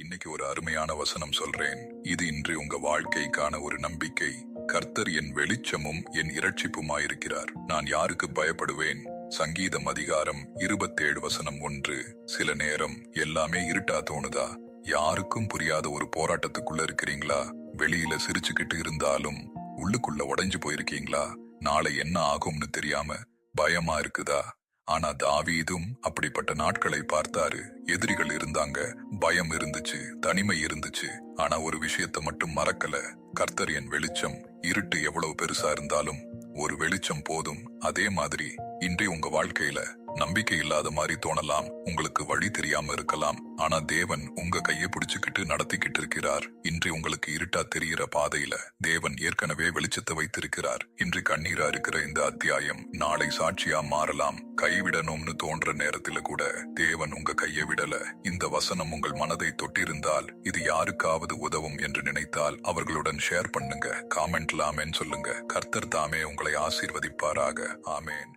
இன்னைக்கு ஒரு அருமையான வசனம் சொல்றேன். இது இன்று உங்க வாழ்க்கைக்கான ஒரு நம்பிக்கை. கர்த்தர் என் வெளிச்சமும் என் இரட்சிப்புமாயிருக்கிறார். நான் யாருக்கு பயப்படுவேன்? சங்கீதம் அதிகாரம் 27 வசனம் 1. சில நேரம் எல்லாமே இருட்டா தோணுதா? யாருக்கும் புரியாத ஒரு போராட்டத்துக்குள்ள இருக்கிறீங்களா? வெளியில சிரிச்சுக்கிட்டு இருந்தாலும் உள்ளுக்குள்ள உடைஞ்சு போயிருக்கீங்களா? நாளை என்ன ஆகும்னு தெரியாம பயமா இருக்குதா? ஆனா தாவீதும் அப்படிப்பட்ட நாட்களை பார்த்தாரு. எதிரிகள் இருந்தாங்க, பயம் இருந்துச்சு, தனிமை இருந்துச்சு. ஆனா ஒரு விஷயத்தை மட்டும் மறக்கல. கர்த்தர் என் வெளிச்சம். இருட்டு எவ்வளவு பெருசா இருந்தாலும் ஒரு வெளிச்சம் போதும். அதே மாதிரி இன்றே உங்க வாழ்க்கையில நம்பிக்கை இல்லாத மாதிரி தோணலாம், உங்களுக்கு வழி தெரியாம இருக்கலாம். ஆனா தேவன் உங்க கையை பிடிச்சுக்கிட்டு நடத்திக்கிட்டு இருக்கிறார். இன்று உங்களுக்கு இருட்டா தெரிகிற பாதையில தேவன் ஏற்கனவே வெளிச்சத்தை வைத்திருக்கிறார். இன்று கண்ணீரா இருக்கிற இந்த அத்தியாயம் நாளை சாட்சியா மாறலாம். கைவிடணும்னு தோன்ற நேரத்துல கூட தேவன் உங்க கையை விடல. இந்த வசனம் உங்கள் மனதை தொட்டிருந்தால், இது யாருக்காவது உதவும் என்று நினைத்தால் அவர்களுடன் ஷேர் பண்ணுங்க. காமெண்ட்ல ஆமேன் சொல்லுங்க. கர்த்தர் தாமே உங்களை ஆசீர்வதிப்பாராக. ஆமேன்.